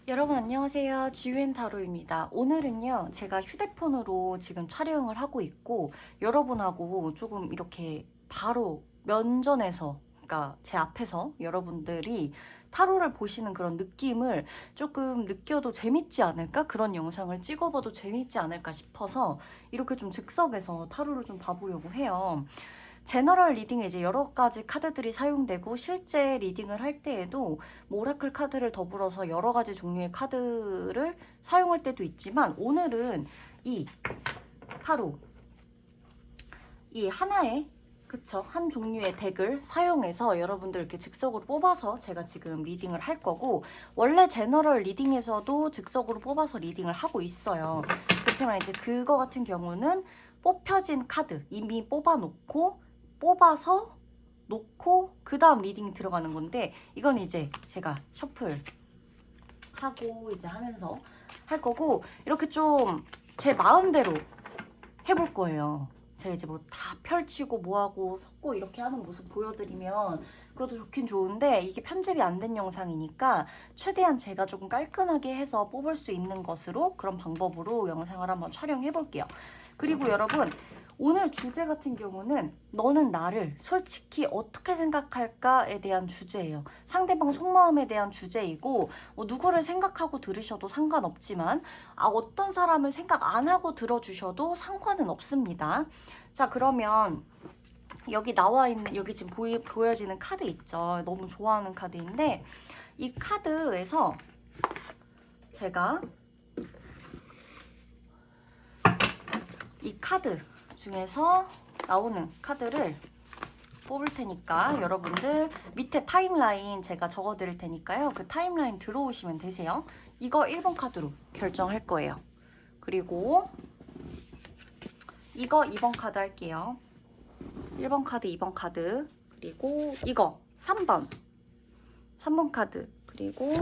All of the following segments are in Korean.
여러분 안녕하세요. 지유앤타로입니다. 오늘은요, 제가 휴대폰으로 지금 촬영을 하고 있고, 여러분하고 조금 이렇게 바로 면전에서, 그러니까 제 앞에서 여러분들이 타로를 보시는 그런 느낌을 조금 느껴도 재밌지 않을까? 그런 영상을 찍어봐도 재밌지 않을까 싶어서 이렇게 좀 즉석에서 타로를 좀 봐보려고 해요. 제너럴 리딩에 이제 여러 가지 카드들이 사용되고 실제 리딩을 할 때에도 뭐 오라클 카드를 더불어서 여러 가지 종류의 카드를 사용할 때도 있지만 오늘은 이 타로 이 하나의 그쵸 한 종류의 덱을 사용해서 여러분들 이렇게 즉석으로 뽑아서 제가 지금 리딩을 할 거고 원래 제너럴 리딩에서도 즉석으로 뽑아서 리딩을 하고 있어요. 그렇지만 이제 그거 같은 경우는 뽑혀진 카드 이미 뽑아놓고 뽑아서 놓고 그 다음 리딩 들어가는 건데 이건 이제 제가 셔플 하고 이제 하면서 할 거고 이렇게 좀 제 마음대로 해볼 거예요. 제가 이제 뭐 다 펼치고 뭐하고 섞고 이렇게 하는 모습 보여드리면 그것도 좋긴 좋은데 이게 편집이 안 된 영상이니까 최대한 제가 조금 깔끔하게 해서 뽑을 수 있는 것으로 그런 방법으로 영상을 한번 촬영해 볼게요. 그리고 여러분 오늘 주제 같은 경우는 너는 나를 솔직히 어떻게 생각할까에 대한 주제예요. 상대방 속마음에 대한 주제이고 뭐 누구를 생각하고 들으셔도 상관없지만 어떤 사람을 생각 안 하고 들어주셔도 상관은 없습니다. 자, 그러면 여기 나와 있는 여기 지금 보여지는 카드 있죠. 너무 좋아하는 카드인데 이 카드에서 제가 이 카드 중에서 나오는 카드를 뽑을 테니까 여러분들 밑에 타임라인 제가 적어 드릴 테니까요. 그 타임라인 들어오시면 되세요. 이거 1번 카드로 결정할 거예요. 그리고 이거 2번 카드 할게요. 1번 카드, 2번 카드, 그리고 이거 3번 카드, 그리고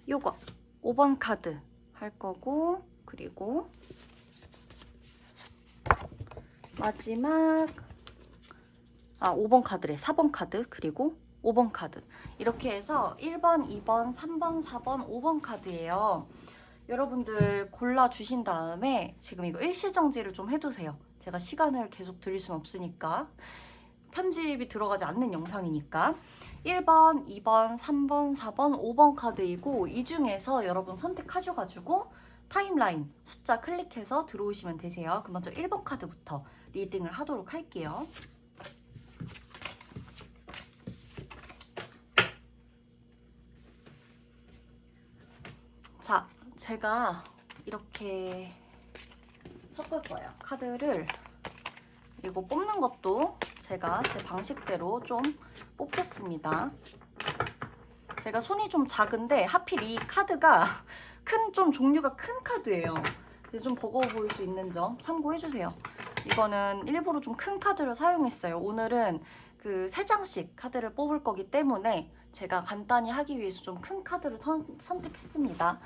요거 5번 카드 할 거고, 그리고 마지막 5번 카드래. 4번 카드, 그리고 5번 카드. 이렇게 해서 1번, 2번, 3번, 4번, 5번 카드예요. 여러분들 골라주신 다음에 지금 이거 일시정지를 좀 해두세요. 제가 시간을 계속 드릴 순 없으니까. 편집이 들어가지 않는 영상이니까 1번, 2번, 3번, 4번, 5번 카드이고 이 중에서 여러분 선택하셔가지고 타임라인 숫자 클릭해서 들어오시면 되세요. 그럼 먼저 1번 카드부터 리딩을 하도록 할게요. 자, 제가 이렇게 섞을 거예요. 카드를 그리고 뽑는 것도 제가 제 방식대로 좀 뽑겠습니다. 제가 손이 좀 작은데 하필 이 카드가 좀 종류가 큰 카드예요. 그래서 좀 버거워 보일 수 있는 점 참고해주세요. 이거는 일부러 좀 큰 카드를 사용했어요. 오늘은 그 3장씩 카드를 뽑을 거기 때문에 제가 간단히 하기 위해서 좀 큰 카드를 선택했습니다.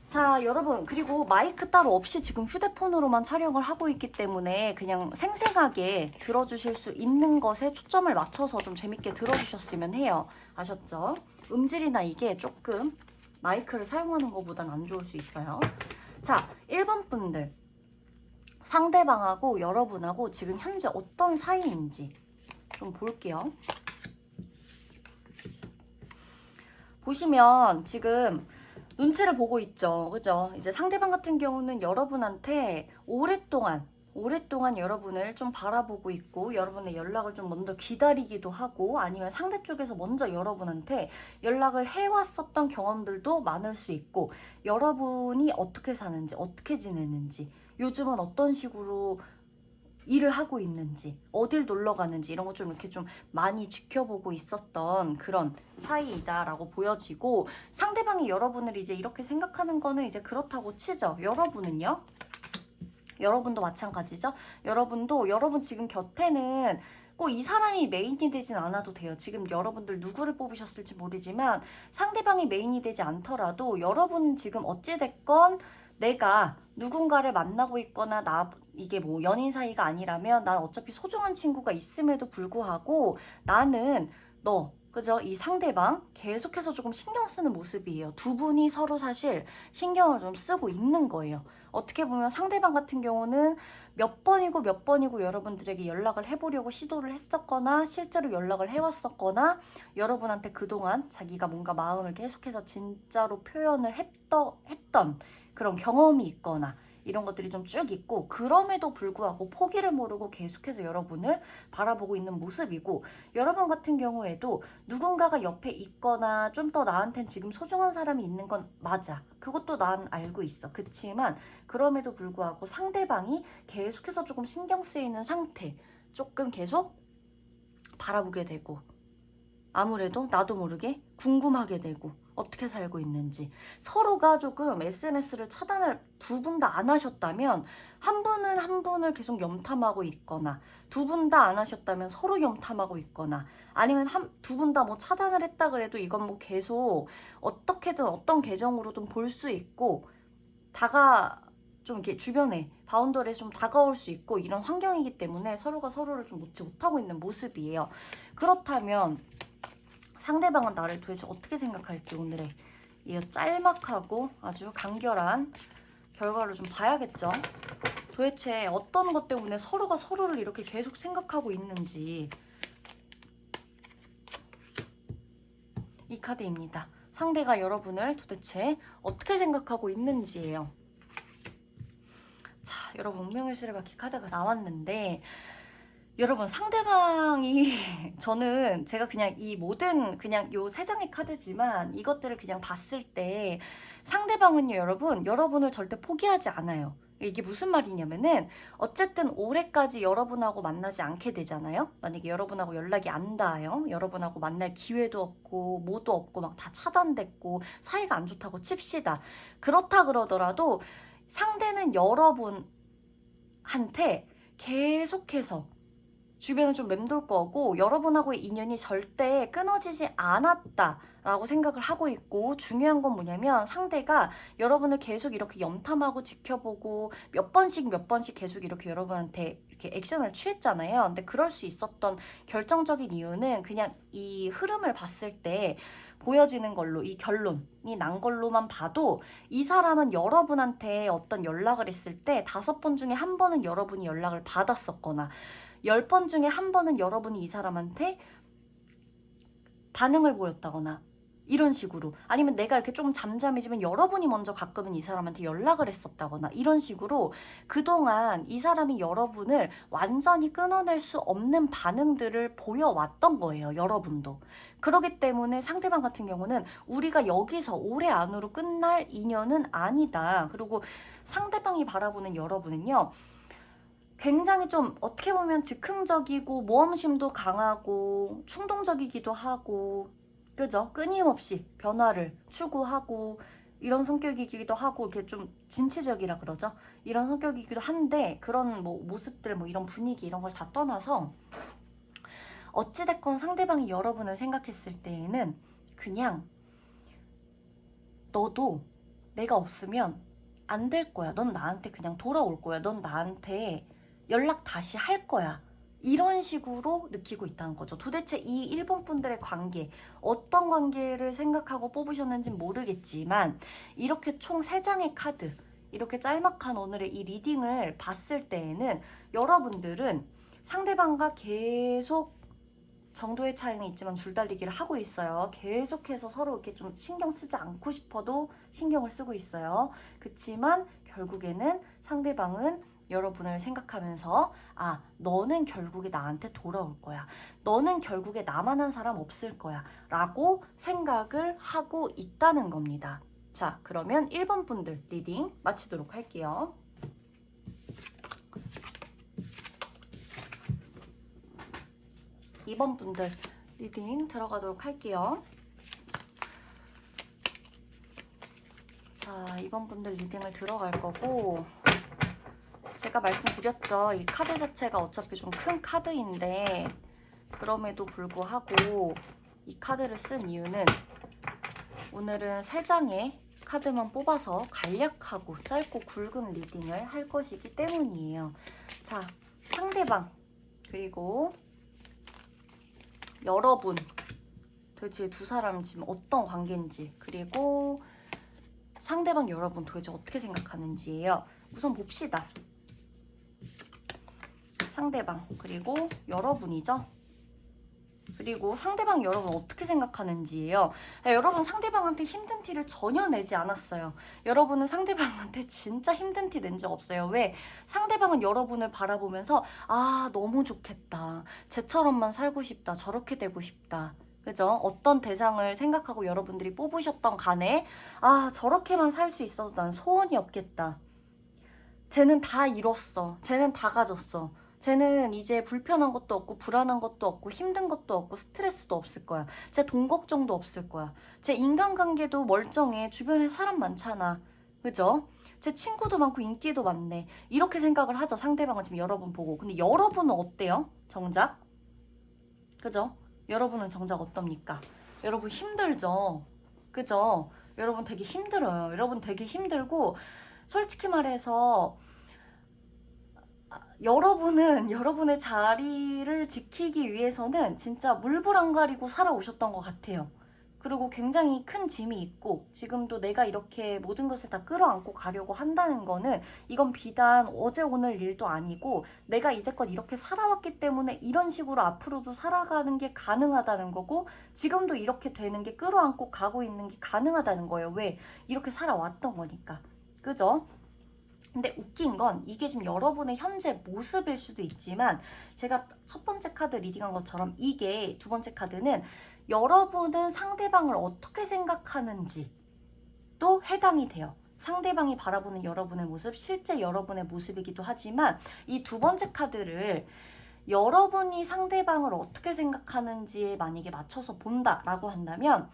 자, 여러분, 그리고 마이크 따로 없이 지금 휴대폰으로만 촬영을 하고 있기 때문에 그냥 생생하게 들어주실 수 있는 것에 초점을 맞춰서 좀 재밌게 들어주셨으면 해요. 아셨죠? 음질이나 이게 조금 마이크를 사용하는 것보단 안 좋을 수 있어요. 자, 1번 분들. 상대방하고 여러분하고 지금 현재 어떤 사이인지 좀 볼게요. 보시면 지금 눈치를 보고 있죠. 그죠? 이제 상대방 같은 경우는 여러분한테 오랫동안 여러분을 좀 바라보고 있고 여러분의 연락을 좀 먼저 기다리기도 하고 아니면 상대 쪽에서 먼저 여러분한테 연락을 해왔었던 경험들도 많을 수 있고 여러분이 어떻게 사는지 어떻게 지내는지 요즘은 어떤 식으로 일을 하고 있는지 어딜 놀러 가는지 이런 거 좀 이렇게 좀 많이 지켜보고 있었던 그런 사이이다라고 보여지고 상대방이 여러분을 이제 이렇게 생각하는 거는 이제 그렇다고 치죠. 여러분은요? 여러분도 마찬가지죠. 여러분도 여러분 지금 곁에는 꼭 이 사람이 메인이 되진 않아도 돼요. 지금 여러분들 누구를 뽑으셨을지 모르지만 상대방이 메인이 되지 않더라도 여러분은 지금 어찌됐건 내가 누군가를 만나고 있거나 이게 뭐 연인 사이가 아니라면 난 어차피 소중한 친구가 있음에도 불구하고 나는 그죠? 이 상대방 계속해서 조금 신경 쓰는 모습이에요. 두 분이 서로 사실 신경을 좀 쓰고 있는 거예요. 어떻게 보면 상대방 같은 경우는 몇 번이고 여러분들에게 연락을 해보려고 시도를 했었거나 실제로 연락을 해왔었거나 여러분한테 그동안 자기가 뭔가 마음을 계속해서 진짜로 표현을 했던 그런 경험이 있거나 이런 것들이 좀 쭉 있고, 그럼에도 불구하고 포기를 모르고 계속해서 여러분을 바라보고 있는 모습이고, 여러분 같은 경우에도 누군가가 옆에 있거나 좀 더 나한텐 지금 소중한 사람이 있는 건 맞아. 그것도 난 알고 있어. 그치만 그럼에도 불구하고 상대방이 계속해서 조금 신경 쓰이는 상태, 조금 계속 바라보게 되고, 아무래도 나도 모르게 궁금하게 되고, 어떻게 살고 있는지. 서로가 조금 SNS를 차단을 두 분 다 안 하셨다면 한 분은 한 분을 계속 염탐하고 있거나, 두 분 다 안 하셨다면 서로 염탐하고 있거나, 아니면 두 분 다 뭐 차단을 했다 그래도 이건 뭐 계속 어떻게든 어떤 계정으로든 볼 수 있고, 좀 이렇게 주변에 바운더리에 좀 다가올 수 있고 이런 환경이기 때문에 서로가 서로를 좀 놓지 못하고 있는 모습이에요. 그렇다면 상대방은 나를 도대체 어떻게 생각할지 오늘의 이 짤막하고 아주 간결한 결과를 좀 봐야겠죠. 도대체 어떤 것 때문에 서로가 서로를 이렇게 계속 생각하고 있는지. 이 카드입니다. 상대가 여러분을 도대체 어떻게 생각하고 있는지예요. 자, 여러분 운명의 수레바퀴 카드가 나왔는데, 여러분 상대방이 제가 그냥 이 모든 그냥 요 세 장의 카드지만 이것들을 그냥 봤을 때 상대방은요, 여러분을 절대 포기하지 않아요. 이게 무슨 말이냐면은 어쨌든 올해까지 여러분하고 만나지 않게 되잖아요. 만약에 여러분하고 연락이 안 닿아요. 여러분하고 만날 기회도 없고 뭐도 없고 막 다 차단됐고 사이가 안 좋다고 칩시다. 그렇다 그러더라도 상대는 여러분한테 계속해서 주변을 좀 맴돌 거고, 여러분하고의 인연이 절대 끊어지지 않았다라고 생각을 하고 있고, 중요한 건 뭐냐면 상대가 여러분을 계속 이렇게 염탐하고 지켜보고 몇 번씩 계속 이렇게 여러분한테 이렇게 액션을 취했잖아요. 근데 그럴 수 있었던 결정적인 이유는 그냥 이 흐름을 봤을 때 보여지는 걸로, 이 결론이 난 걸로만 봐도 이 사람은 여러분한테 어떤 연락을 했을 때 5번 중에 한 번은 여러분이 연락을 받았었거나 10번 중에 한 번은 여러분이 이 사람한테 반응을 보였다거나 이런 식으로, 아니면 내가 이렇게 좀 잠잠해지면 여러분이 먼저 가끔은 이 사람한테 연락을 했었다거나 이런 식으로 그동안 이 사람이 여러분을 완전히 끊어낼 수 없는 반응들을 보여왔던 거예요. 여러분도. 그렇기 때문에 상대방 같은 경우는 우리가 여기서 올해 안으로 끝날 인연은 아니다. 그리고 상대방이 바라보는 여러분은요, 굉장히 좀 어떻게 보면 즉흥적이고 모험심도 강하고 충동적이기도 하고, 그죠? 끊임없이 변화를 추구하고 이런 성격이기도 하고, 이렇게 좀 진취적이라 그러죠? 이런 성격이기도 한데, 그런 뭐 모습들, 뭐 이런 분위기 이런 걸 다 떠나서 어찌됐건 상대방이 여러분을 생각했을 때에는 그냥 너도 내가 없으면 안 될 거야. 넌 나한테 그냥 돌아올 거야. 넌 나한테 연락 다시 할 거야. 이런 식으로 느끼고 있다는 거죠. 도대체 이 일본 분들의 관계, 어떤 관계를 생각하고 뽑으셨는지 모르겠지만 이렇게 총 3장의 카드, 이렇게 짤막한 오늘의 이 리딩을 봤을 때에는 여러분들은 상대방과 계속 정도의 차이는 있지만 줄달리기를 하고 있어요. 계속해서 서로 이렇게 좀 신경 쓰지 않고 싶어도 신경을 쓰고 있어요. 그치만 결국에는 상대방은 여러분을 생각하면서 너는 결국에 나한테 돌아올 거야. 너는 결국에 나만한 사람 없을 거야. 라고 생각을 하고 있다는 겁니다. 자, 그러면 1번 분들 리딩 마치도록 할게요. 2번 분들 리딩 들어가도록 할게요. 자, 2번 분들 리딩을 들어갈 거고, 제가 말씀드렸죠. 이 카드 자체가 어차피 좀 큰 카드인데 그럼에도 불구하고 이 카드를 쓴 이유는 오늘은 3장의 카드만 뽑아서 간략하고 짧고 굵은 리딩을 할 것이기 때문이에요. 자, 상대방 그리고 여러분 도대체 두 사람 지금 어떤 관계인지, 그리고 상대방 여러분 도대체 어떻게 생각하는지예요. 우선 봅시다. 상대방 그리고 여러분이죠. 그리고 상대방 여러분 어떻게 생각하는지예요. 여러분 상대방한테 힘든 티를 전혀 내지 않았어요. 여러분은 상대방한테 진짜 힘든 티 낸 적 없어요. 왜? 상대방은 여러분을 바라보면서 아 너무 좋겠다, 쟤처럼만 살고 싶다, 저렇게 되고 싶다, 그죠? 어떤 대상을 생각하고 여러분들이 뽑으셨던 간에 아 저렇게만 살 수 있어도 난 소원이 없겠다, 쟤는 다 이뤘어, 쟤는 다 가졌어, 쟤는 이제 불편한 것도 없고 불안한 것도 없고 힘든 것도 없고 스트레스도 없을 거야, 쟤 돈 걱정도 없을 거야, 쟤 인간관계도 멀쩡해, 주변에 사람 많잖아, 그죠? 제 친구도 많고 인기도 많네, 이렇게 생각을 하죠. 상대방은 지금 여러분 보고. 근데 여러분은 어때요? 정작? 그죠? 여러분은 정작 어떻습니까? 여러분 힘들죠? 그죠? 여러분 되게 힘들어요. 여러분 되게 힘들고 솔직히 말해서 여러분은 여러분의 자리를 지키기 위해서는 진짜 물불 안 가리고 살아오셨던 것 같아요. 그리고 굉장히 큰 짐이 있고 지금도 내가 이렇게 모든 것을 다 끌어안고 가려고 한다는 거는 이건 비단 어제 오늘 일도 아니고 내가 이제껏 이렇게 살아왔기 때문에 이런 식으로 앞으로도 살아가는 게 가능하다는 거고 지금도 이렇게 되는 게 끌어안고 가고 있는 게 가능하다는 거예요. 왜? 이렇게 살아왔던 거니까. 그죠? 근데 웃긴 건 이게 지금 여러분의 현재 모습일 수도 있지만 제가 첫 번째 카드 리딩한 것처럼 이게 두 번째 카드는 여러분은 상대방을 어떻게 생각하는지 또 해당이 돼요. 상대방이 바라보는 여러분의 모습, 실제 여러분의 모습이기도 하지만 이 두 번째 카드를 여러분이 상대방을 어떻게 생각하는지에 만약에 맞춰서 본다라고 한다면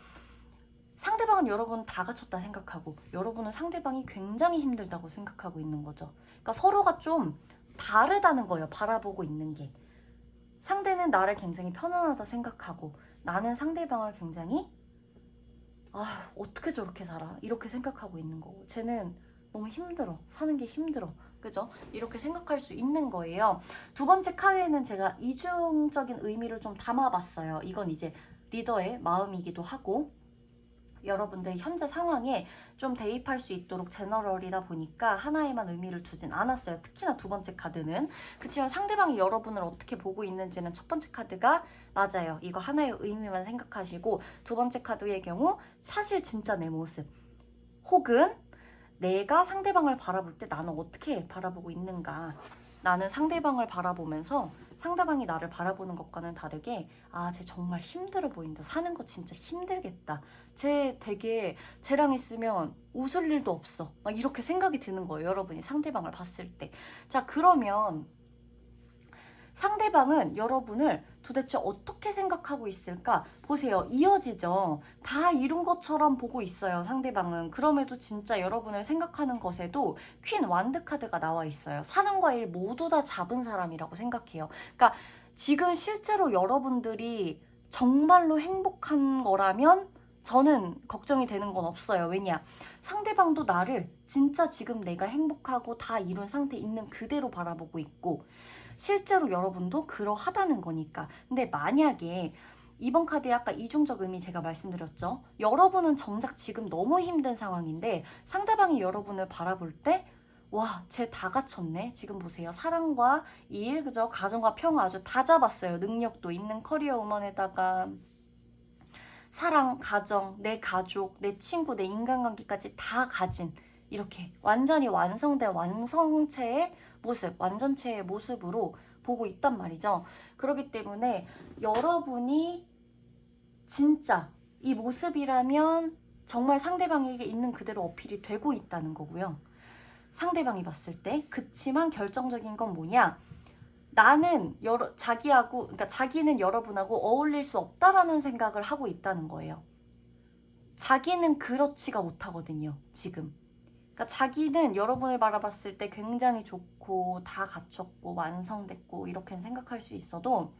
상대방은 여러분 다 갖췄다 생각하고 여러분은 상대방이 굉장히 힘들다고 생각하고 있는 거죠. 그러니까 서로가 좀 다르다는 거예요. 바라보고 있는 게. 상대는 나를 굉장히 편안하다 생각하고 나는 상대방을 굉장히 아 어떻게 저렇게 살아? 이렇게 생각하고 있는 거고 쟤는 너무 힘들어. 사는 게 힘들어. 그죠? 이렇게 생각할 수 있는 거예요. 두 번째 카드에는 제가 이중적인 의미를 좀 담아봤어요. 이건 이제 리더의 마음이기도 하고 여러분들의 현재 상황에 좀 대입할 수 있도록 제너럴이다 보니까 하나에만 의미를 두진 않았어요. 특히나 두 번째 카드는. 그렇지만 상대방이 여러분을 어떻게 보고 있는지는 첫 번째 카드가 맞아요. 이거 하나의 의미만 생각하시고 두 번째 카드의 경우 사실 진짜 내 모습 혹은 내가 상대방을 바라볼 때 나는 어떻게 바라보고 있는가, 나는 상대방을 바라보면서 상대방이 나를 바라보는 것과는 다르게 아, 쟤 정말 힘들어 보인다. 사는 거 진짜 힘들겠다. 쟤 되게 쟤랑 있으면 웃을 일도 없어. 막 이렇게 생각이 드는 거예요. 여러분이 상대방을 봤을 때. 자, 그러면 상대방은 여러분을 도대체 어떻게 생각하고 있을까? 보세요. 이어지죠. 다 이룬 것처럼 보고 있어요. 상대방은. 그럼에도 진짜 여러분을 생각하는 것에도 퀸 완드 카드가 나와 있어요. 사랑과 일 모두 다 잡은 사람이라고 생각해요. 그러니까 지금 실제로 여러분들이 정말로 행복한 거라면 저는 걱정이 되는 건 없어요. 왜냐? 상대방도 나를 진짜 지금 내가 행복하고 다 이룬 상태에 있는 그대로 바라보고 있고 실제로 여러분도 그러하다는 거니까. 근데 만약에 이번 카드에 아까 이중적 의미 제가 말씀드렸죠. 여러분은 정작 지금 너무 힘든 상황인데 상대방이 여러분을 바라볼 때 와, 쟤 다 갖췄네. 지금 보세요. 사랑과 일, 그죠? 가정과 평화 아주 다 잡았어요. 능력도 있는 커리어 우먼에다가 사랑, 가정, 내 가족, 내 친구, 내 인간관계까지 다 가진 이렇게 완전히 완성된 완성체의 모습, 완전체의 모습으로 보고 있단 말이죠. 그렇기 때문에 여러분이 진짜 이 모습이라면 정말 상대방에게 있는 그대로 어필이 되고 있다는 거고요. 상대방이 봤을 때. 그치만 결정적인 건 뭐냐? 나는 자기하고, 그러니까 자기는 여러분하고 어울릴 수 없다라는 생각을 하고 있다는 거예요. 자기는 그렇지가 못하거든요, 지금. 그러니까 자기는 여러분을 바라봤을 때 굉장히 좋고 다 갖췄고 완성됐고 이렇게 생각할 수 있어도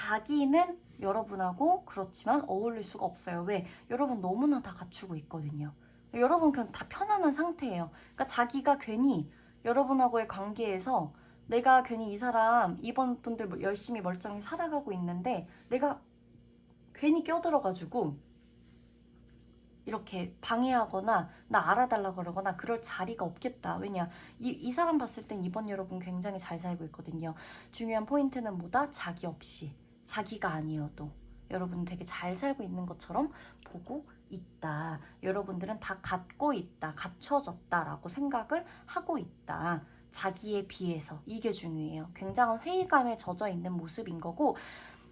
자기는 여러분하고 그렇지만 어울릴 수가 없어요. 왜? 여러분 너무나 다 갖추고 있거든요. 여러분 그냥 다 편안한 상태예요. 그러니까 자기가 괜히 여러분하고의 관계에서 내가 괜히 이 사람 이번 분들 열심히 멀쩡히 살아가고 있는데 내가 괜히 껴들어가지고 이렇게 방해하거나 나 알아달라 그러거나 그럴 자리가 없겠다. 왜냐? 이 사람 봤을 땐 이번 여러분 굉장히 잘 살고 있거든요. 중요한 포인트는 뭐다? 자기 없이. 자기가 아니어도 여러분 되게 잘 살고 있는 것처럼 보고 있다. 여러분들은 다 갖고 있다. 갖춰졌다라고 생각을 하고 있다. 자기에 비해서. 이게 중요해요. 굉장한 회의감에 젖어 있는 모습인 거고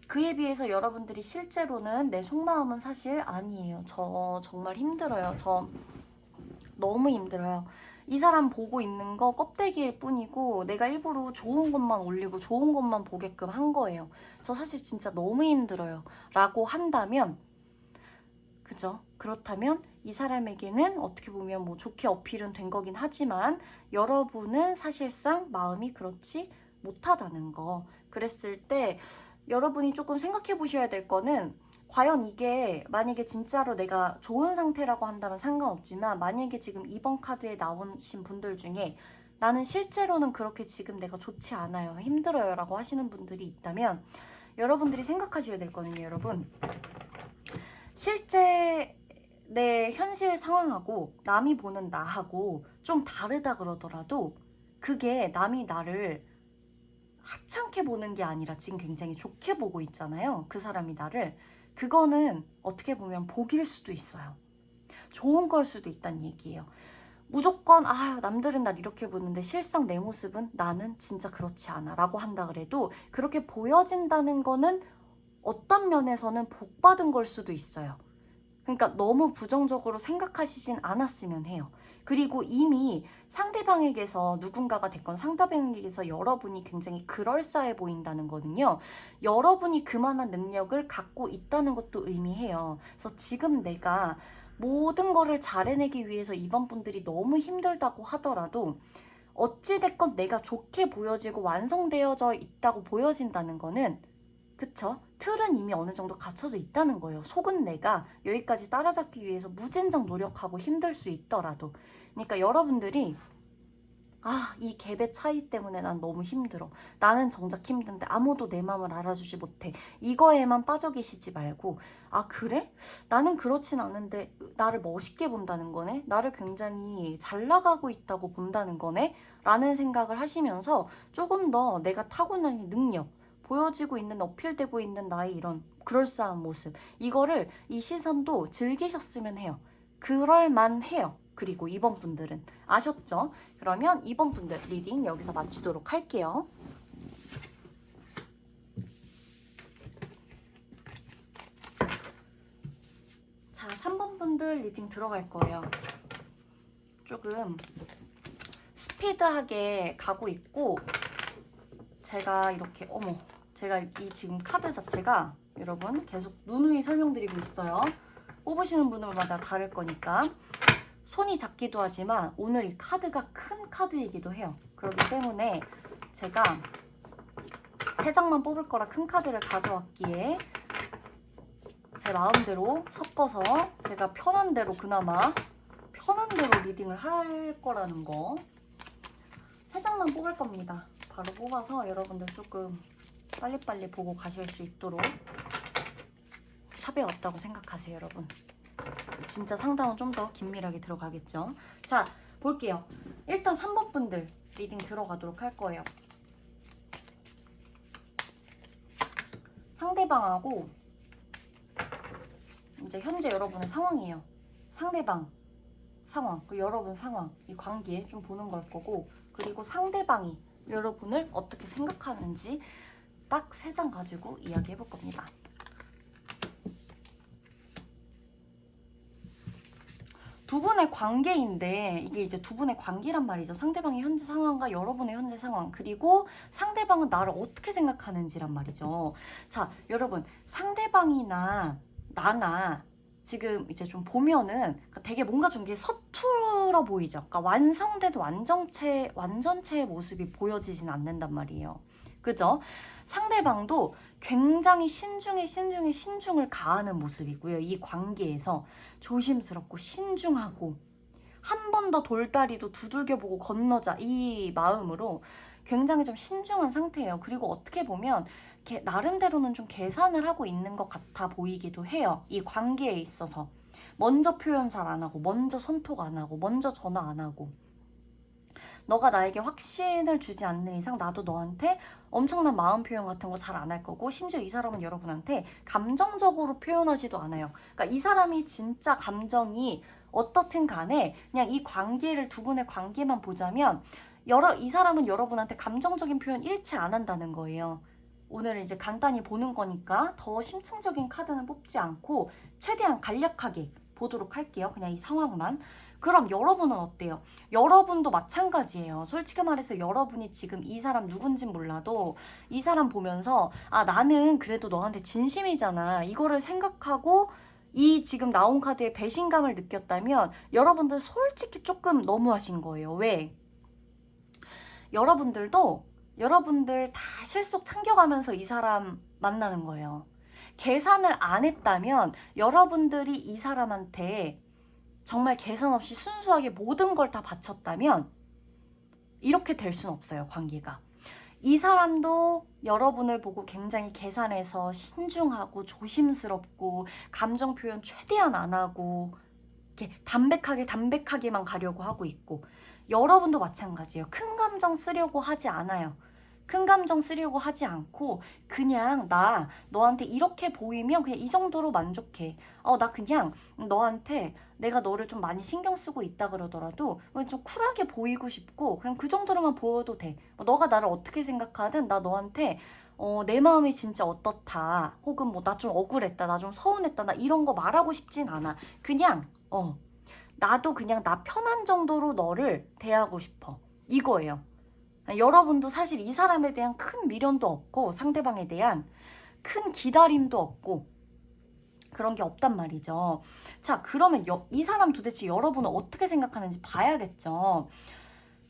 그에 비해서 여러분들이 실제로는 내 속마음은 사실 아니에요. 저 정말 힘들어요. 저 너무 힘들어요. 이 사람 보고 있는 거 껍데기일 뿐이고 내가 일부러 좋은 것만 올리고 좋은 것만 보게끔 한 거예요. 저 사실 진짜 너무 힘들어요. 라고 한다면 그죠? 그렇다면 이 사람에게는 어떻게 보면 뭐 좋게 어필은 된 거긴 하지만 여러분은 사실상 마음이 그렇지 못하다는 거. 그랬을 때 여러분이 조금 생각해 보셔야 될 거는 과연 이게 만약에 진짜로 내가 좋은 상태라고 한다면 상관없지만 만약에 지금 이번 카드에 나오신 분들 중에 나는 실제로는 그렇게 지금 내가 좋지 않아요. 힘들어요. 라고 하시는 분들이 있다면 여러분들이 생각하셔야 될 거는요. 여러분. 실제 내 현실 상황하고 남이 보는 나하고 좀 다르다 그러더라도 그게 남이 나를 하찮게 보는 게 아니라 지금 굉장히 좋게 보고 있잖아요. 그 사람이 나를. 그거는 어떻게 보면 복일 수도 있어요. 좋은 걸 수도 있다는 얘기예요. 무조건 남들은 날 이렇게 보는데 실상 내 모습은 나는 진짜 그렇지 않아 라고 한다 그래도 그렇게 보여진다는 거는 어떤 면에서는 복받은 걸 수도 있어요. 그러니까 너무 부정적으로 생각하시진 않았으면 해요. 그리고 이미 상대방에게서 누군가가 됐건 상대방에게서 여러분이 굉장히 그럴싸해 보인다는 거는요. 여러분이 그만한 능력을 갖고 있다는 것도 의미해요. 그래서 지금 내가 모든 거를 잘 해내기 위해서 이번 분들이 너무 힘들다고 하더라도 어찌됐건 내가 좋게 보여지고 완성되어져 있다고 보여진다는 거는 그쵸? 틀은 이미 어느 정도 갖춰져 있다는 거예요. 속은 내가 여기까지 따라잡기 위해서 무진장 노력하고 힘들 수 있더라도. 그러니까 여러분들이 이 갭의 차이 때문에 난 너무 힘들어. 나는 정작 힘든데 아무도 내 마음을 알아주지 못해. 이거에만 빠져 계시지 말고 그래? 나는 그렇진 않은데 나를 멋있게 본다는 거네? 나를 굉장히 잘 나가고 있다고 본다는 거네? 라는 생각을 하시면서 조금 더 내가 타고난 능력 보여지고 있는 어필되고 있는 나의 이런 그럴싸한 모습 이거를 이 시선도 즐기셨으면 해요. 그럴만해요. 그리고 이번 분들은 아셨죠? 그러면 이번 분들 리딩 여기서 마치도록 할게요. 자, 3번 분들 리딩 들어갈 거예요. 조금 스피드하게 가고 있고 제가 이렇게 제가 이 지금 카드 자체가 여러분 계속 누누이 설명드리고 있어요. 뽑으시는 분들마다 다를 거니까 손이 작기도 하지만 오늘 이 카드가 큰 카드이기도 해요. 그렇기 때문에 제가 3장만 뽑을 거라 큰 카드를 가져왔기에 제 마음대로 섞어서 제가 편한 대로 그나마 편한 대로 리딩을 할 거라는 거 3장만 뽑을 겁니다. 바로 뽑아서 여러분들 조금 빨리빨리 보고 가실 수 있도록 샵에 왔다고 생각하세요, 여러분. 진짜 상담은 좀 더 긴밀하게 들어가겠죠. 자, 볼게요. 일단 3번 분들 리딩 들어가도록 할 거예요. 상대방하고 이제 현재 여러분의 상황이에요. 상대방 상황, 그리고 여러분 상황, 이 관계 좀 보는 걸 거고 그리고 상대방이 여러분을 어떻게 생각하는지 딱 3장 가지고 이야기해 볼 겁니다. 두 분의 관계인데 이게 이제 두 분의 관계란 말이죠. 상대방의 현재 상황과 여러분의 현재 상황 그리고 상대방은 나를 어떻게 생각하는지란 말이죠. 자, 여러분 상대방이나 나나 지금 이제 좀 보면은 되게 뭔가 좀 이게 서툴어 보이죠. 그러니까 완성된 완전체의 모습이 보여지진 않는단 말이에요. 그죠? 상대방도 굉장히 신중을 가하는 모습이고요. 이 관계에서 조심스럽고 신중하고 한 번 더 돌다리도 두들겨보고 건너자 이 마음으로 굉장히 좀 신중한 상태예요. 그리고 어떻게 보면 나름대로는 좀 계산을 하고 있는 것 같아 보이기도 해요. 이 관계에 있어서. 먼저 표현 잘 안 하고, 먼저 선톡 안 하고, 먼저 전화 안 하고. 너가 나에게 확신을 주지 않는 이상 나도 너한테 엄청난 마음 표현 같은 거 잘 안 할 거고, 심지어 이 사람은 여러분한테 감정적으로 표현하지도 않아요. 그러니까 이 사람이 진짜 감정이 어떻든 간에 그냥 이 관계를, 두 분의 관계만 보자면 이 사람은 여러분한테 감정적인 표현 일체 안 한다는 거예요. 오늘 이제 간단히 보는 거니까 더 심층적인 카드는 뽑지 않고 최대한 간략하게 보도록 할게요. 그냥 이 상황만. 그럼 여러분은 어때요? 여러분도 마찬가지예요. 솔직히 말해서 여러분이 지금 이 사람 누군진 몰라도 이 사람 보면서 아, 나는 그래도 너한테 진심이잖아. 이거를 생각하고 이 지금 나온 카드에 배신감을 느꼈다면 여러분들 솔직히 조금 너무하신 거예요. 왜? 여러분들 다 실속 챙겨가면서 이 사람 만나는 거예요. 계산을 안 했다면 여러분들이 이 사람한테 정말 계산 없이 순수하게 모든 걸 다 바쳤다면 이렇게 될 순 없어요, 관계가. 이 사람도 여러분을 보고 굉장히 계산해서 신중하고 조심스럽고 감정 표현 최대한 안 하고 이렇게 담백하게만 가려고 하고 있고, 여러분도 마찬가지예요. 큰 감정 쓰려고 하지 않아요. 큰 감정 쓰려고 하지 않고 그냥 나 너한테 이렇게 보이면 그냥 이 정도로 만족해. 나 그냥 너한테 내가 너를 좀 많이 신경 쓰고 있다 그러더라도 좀 쿨하게 보이고 싶고 그냥 그 정도로만 보여도 돼. 너가 나를 어떻게 생각하든 나 너한테 내 마음이 진짜 어떻다, 혹은 뭐 나 좀 억울했다, 나 좀 서운했다, 나 이런 거 말하고 싶진 않아. 그냥 나도 그냥 나 편한 정도로 너를 대하고 싶어. 이거예요. 여러분도 사실 이 사람에 대한 큰 미련도 없고 상대방에 대한 큰 기다림도 없고 그런 게 없단 말이죠. 자, 그러면 이 사람 도대체 여러분은 어떻게 생각하는지 봐야겠죠.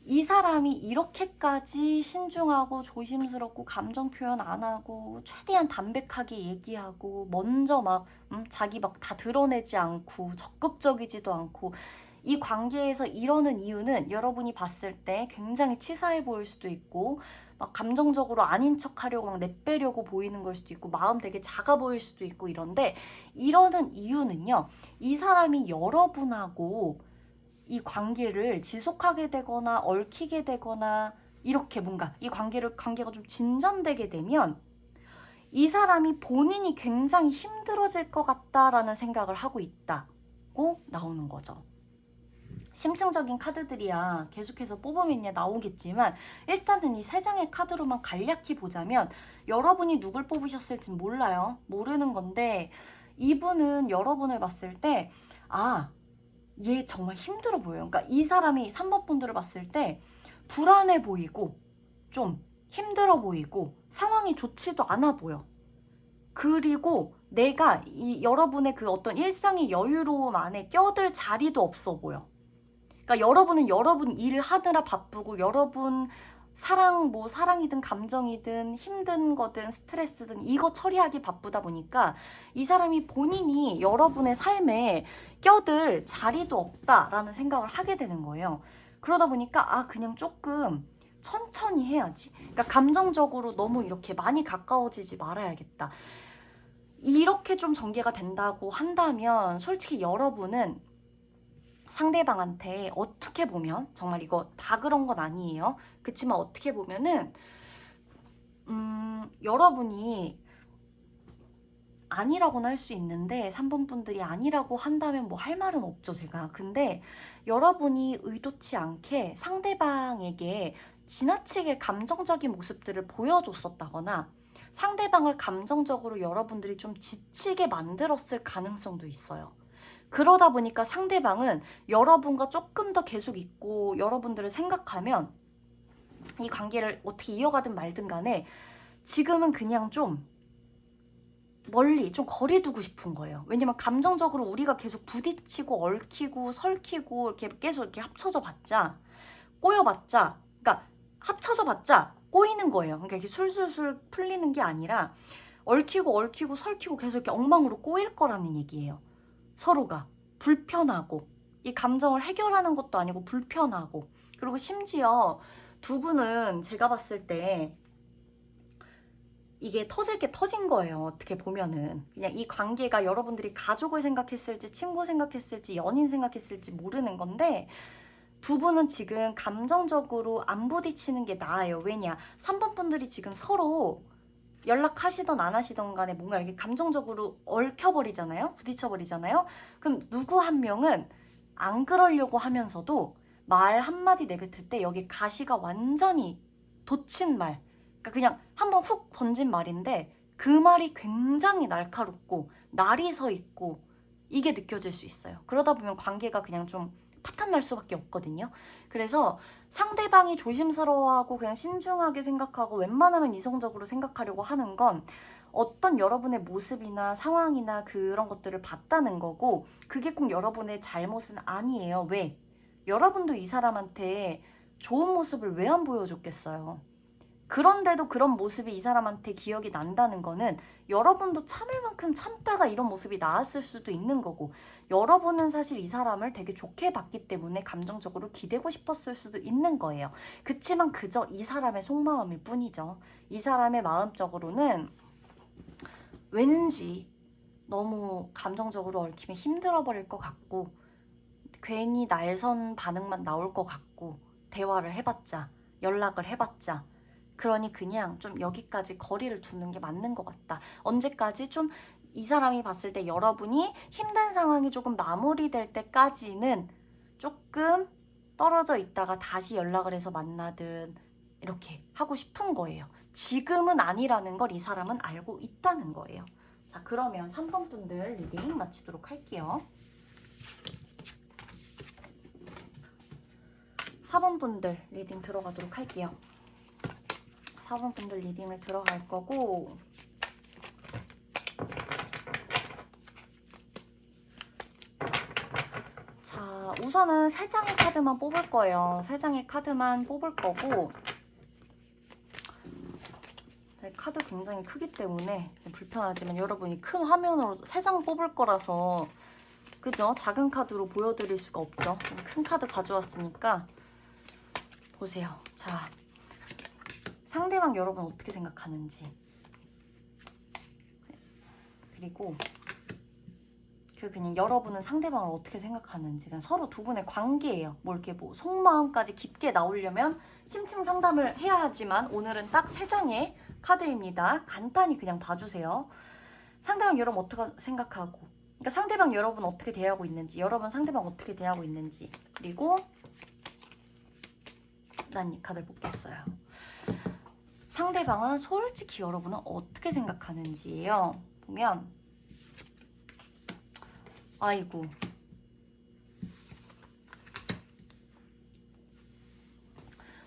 이 사람이 이렇게까지 신중하고 조심스럽고 감정 표현 안 하고 최대한 담백하게 얘기하고 먼저 막 자기 막 다 드러내지 않고 적극적이지도 않고 이 관계에서 이러는 이유는 여러분이 봤을 때 굉장히 치사해 보일 수도 있고 막 감정적으로 아닌 척 하려고 막 내빼려고 보이는 걸 수도 있고 마음 되게 작아 보일 수도 있고 이런데, 이러는 이유는요, 이 사람이 여러분하고 이 관계를 지속하게 되거나 얽히게 되거나 이렇게 뭔가 이 관계가 좀 진전되게 되면 이 사람이 본인이 굉장히 힘들어질 것 같다라는 생각을 하고 있다고 나오는 거죠. 심층적인 카드들이야 계속해서 뽑으면 나오겠지만 일단은 이 세 장의 카드로만 간략히 보자면 여러분이 누굴 뽑으셨을진 몰라요. 모르는 건데 이분은 여러분을 봤을 때 얘 정말 힘들어 보여요. 그러니까 이 사람이 3번 분들을 봤을 때 불안해 보이고 좀 힘들어 보이고 상황이 좋지도 않아 보여. 그리고 내가 여러분의 그 어떤 일상의 여유로움 안에 껴들 자리도 없어 보여. 그러니까 여러분은 여러분 일을 하느라 바쁘고 여러분 사랑이든 감정이든 힘든 거든 스트레스든 이거 처리하기 바쁘다 보니까 이 사람이 본인이 여러분의 삶에 껴들 자리도 없다라는 생각을 하게 되는 거예요. 그러다 보니까 그냥 조금 천천히 해야지. 그러니까 감정적으로 너무 이렇게 많이 가까워지지 말아야겠다. 이렇게 좀 전개가 된다고 한다면 솔직히 여러분은 상대방한테 어떻게 보면 정말 이거 다 그런 건 아니에요. 그치만 어떻게 보면은 여러분이 아니라고는 할 수 있는데 3번 분들이 아니라고 한다면 뭐 할 말은 없죠, 제가. 근데 여러분이 의도치 않게 상대방에게 지나치게 감정적인 모습들을 보여줬었다거나 상대방을 감정적으로 여러분들이 좀 지치게 만들었을 가능성도 있어요. 그러다 보니까 상대방은 여러분과 조금 더 계속 있고 여러분들을 생각하면 이 관계를 어떻게 이어가든 말든 간에 지금은 그냥 좀 멀리 좀 거리 두고 싶은 거예요. 왜냐면 감정적으로 우리가 계속 부딪히고 얽히고 설키고 이렇게 계속 이렇게 합쳐져 봤자 꼬여봤자, 그러니까 합쳐져 봤자 꼬이는 거예요. 그러니까 이렇게 술술술 풀리는 게 아니라 얽히고 설키고 계속 이렇게 엉망으로 꼬일 거라는 얘기예요. 서로가 불편하고, 이 감정을 해결하는 것도 아니고 불편하고, 그리고 심지어 두 분은 제가 봤을 때 이게 터질 게 터진 거예요. 어떻게 보면은 그냥 이 관계가 여러분들이 가족을 생각했을지 친구 생각했을지 연인 생각했을지 모르는 건데, 두 분은 지금 감정적으로 안 부딪히는 게 나아요. 왜냐? 3번 분들이 지금 서로 연락하시던 안 하시던 간에 뭔가 이렇게 감정적으로 얽혀버리잖아요. 부딪혀버리잖아요. 그럼 누구 한 명은 안 그러려고 하면서도 말 한마디 내뱉을 때 여기 가시가 완전히 돋친 말, 그러니까 그냥 한번 훅 던진 말인데 그 말이 굉장히 날카롭고 날이 서 있고 이게 느껴질 수 있어요. 그러다 보면 관계가 그냥 좀 파탄 날 수밖에 없거든요. 그래서 상대방이 조심스러워하고 그냥 신중하게 생각하고 웬만하면 이성적으로 생각하려고 하는 건 어떤 여러분의 모습이나 상황이나 그런 것들을 봤다는 거고, 그게 꼭 여러분의 잘못은 아니에요. 왜? 여러분도 이 사람한테 좋은 모습을 왜 안 보여줬겠어요. 그런데도 그런 모습이 이 사람한테 기억이 난다는 거는 여러분도 참을 만큼 참다가 이런 모습이 나왔을 수도 있는 거고, 여러분은 사실 이 사람을 되게 좋게 봤기 때문에 감정적으로 기대고 싶었을 수도 있는 거예요. 그치만 그저 이 사람의 속마음일 뿐이죠. 이 사람의 마음적으로는 왠지 너무 감정적으로 얽히면 힘들어 버릴 것 같고, 괜히 날선 반응만 나올 것 같고, 대화를 해봤자 연락을 해봤자, 그러니 그냥 좀 여기까지 거리를 두는 게 맞는 것 같다. 언제까지? 좀 이 사람이 봤을 때 여러분이 힘든 상황이 조금 마무리될 때까지는 조금 떨어져 있다가 다시 연락을 해서 만나든 이렇게 하고 싶은 거예요. 지금은 아니라는 걸 이 사람은 알고 있다는 거예요. 자, 그러면 3번 분들 리딩 마치도록 할게요. 4번 분들 리딩 들어가도록 할게요. 4번 분들 리딩을 들어갈 거고, 자, 우선은 3장의 카드만 뽑을 거예요. 3장의 카드만 뽑을 거고, 카드 굉장히 크기 때문에 불편하지만 여러분이 큰 화면으로 3장 뽑을 거라서, 그죠? 작은 카드로 보여드릴 수가 없죠. 큰 카드 가져왔으니까 보세요. 자, 상대방 여러분 어떻게 생각하는지, 그리고 그냥 여러분은 상대방을 어떻게 생각하는지, 그냥 서로 두 분의 관계예요. 뭐 이렇게 뭐 속마음까지 깊게 나오려면 심층 상담을 해야 하지만 오늘은 딱 3장의 카드입니다. 간단히 그냥 봐주세요. 상대방 여러분 어떻게 생각하고, 그러니까 상대방 여러분 어떻게 대하고 있는지, 여러분 상대방 어떻게 대하고 있는지, 그리고 난 이 카드를 뽑겠어요. 상대방은 솔직히 여러분은 어떻게 생각하는지예요. 보면 아이고,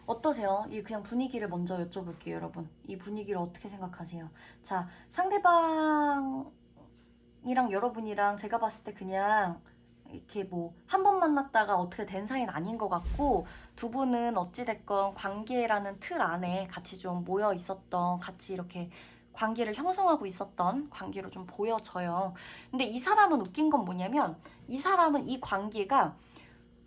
어떠세요? 이 그냥 분위기를 먼저 여쭤볼게요, 여러분. 이 분위기를 어떻게 생각하세요? 자, 상대방이랑 여러분이랑 제가 봤을 때 그냥 이렇게 뭐 한 번 만났다가 어떻게 된 사이는 아닌 것 같고, 두 분은 어찌됐건 관계라는 틀 안에 같이 좀 모여 있었던, 같이 이렇게 관계를 형성하고 있었던 관계로 좀 보여져요. 근데 이 사람은 웃긴 건 뭐냐면, 이 사람은 이 관계가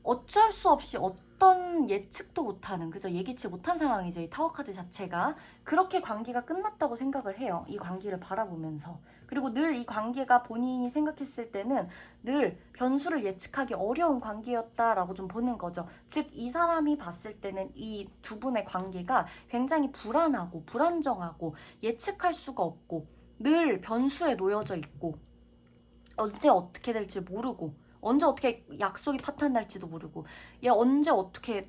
어쩔 수 없이 어떤 예측도 못하는, 그죠? 예기치 못한 상황이죠. 이 타워 카드 자체가. 그렇게 관계가 끝났다고 생각을 해요. 이 관계를 바라보면서. 그리고 늘 이 관계가 본인이 생각했을 때는 늘 변수를 예측하기 어려운 관계였다라고 좀 보는 거죠. 즉, 이 사람이 봤을 때는 이 두 분의 관계가 굉장히 불안하고 불안정하고 예측할 수가 없고 늘 변수에 놓여져 있고 언제 어떻게 될지 모르고 언제 어떻게 약속이 파탄날지도 모르고 얘 언제 어떻게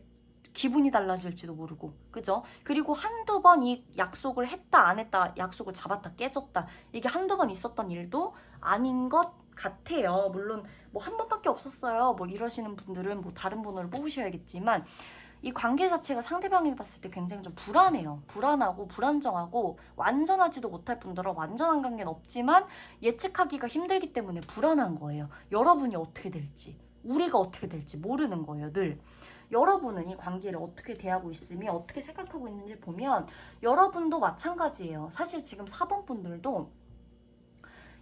기분이 달라질지도 모르고, 그죠? 그리고 한두 번 이 약속을 했다 안 했다, 약속을 잡았다 깨졌다, 이게 한두 번 있었던 일도 아닌 것 같아요. 물론 뭐 한 번밖에 없었어요 뭐 이러시는 분들은 뭐 다른 번호를 뽑으셔야겠지만, 이 관계 자체가 상대방이 봤을 때 굉장히 좀 불안해요. 불안하고 불안정하고 완전하지도 못할 뿐더러 완전한 관계는 없지만 예측하기가 힘들기 때문에 불안한 거예요. 여러분이 어떻게 될지, 우리가 어떻게 될지 모르는 거예요, 늘. 여러분은 이 관계를 어떻게 대하고 있으며 어떻게 생각하고 있는지 보면 여러분도 마찬가지예요. 사실 지금 4번 분들도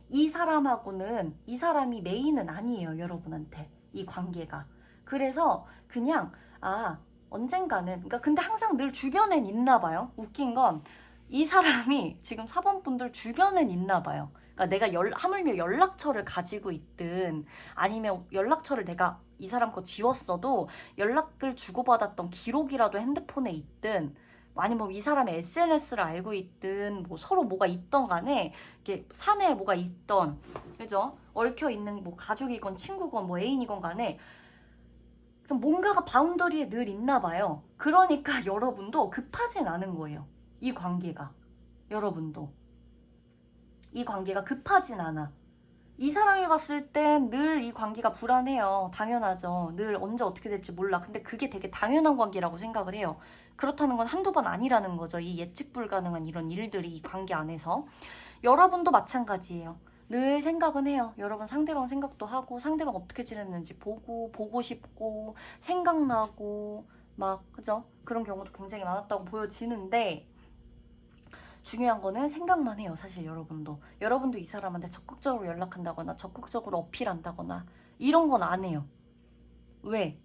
이 사람하고는 이 사람이 메인은 아니에요. 여러분한테 이 관계가. 그래서 그냥 언젠가는 그러니까 근데 항상 늘 주변엔 있나 봐요. 웃긴 건 이 사람이 지금 4번 분들 주변엔 있나 봐요. 그러니까 내가 하물며 연락처를 가지고 있든 아니면 연락처를 내가 이 사람 거 지웠어도 연락을 주고받았던 기록이라도 핸드폰에 있든 아니면 이 사람의 SNS를 알고 있든 뭐 서로 뭐가 있던 간에 이게 사내에 뭐가 있던 그죠? 얽혀 있는 뭐 가족이건 친구건 뭐 애인이건 간에 그냥 뭔가가 바운더리에 늘 있나 봐요. 그러니까 여러분도 급하진 않은 거예요. 이 관계가. 여러분도. 이 관계가 급하진 않아. 이 사람이 봤을 땐 늘 이 관계가 불안해요. 당연하죠. 늘 언제 어떻게 될지 몰라. 근데 그게 되게 당연한 관계라고 생각을 해요. 그렇다는 건 한두 번 아니라는 거죠. 이 예측 불가능한 이런 일들이 이 관계 안에서. 여러분도 마찬가지예요. 늘 생각은 해요. 여러분 상대방 생각도 하고 상대방 어떻게 지냈는지 보고 싶고 생각나고 막 그죠? 그런 경우도 굉장히 많았다고 보여지는데 중요한 거는 생각만 해요. 사실 여러분도 이 사람한테 적극적으로 연락한다거나 적극적으로 어필한다거나 이런 건 안 해요. 왜?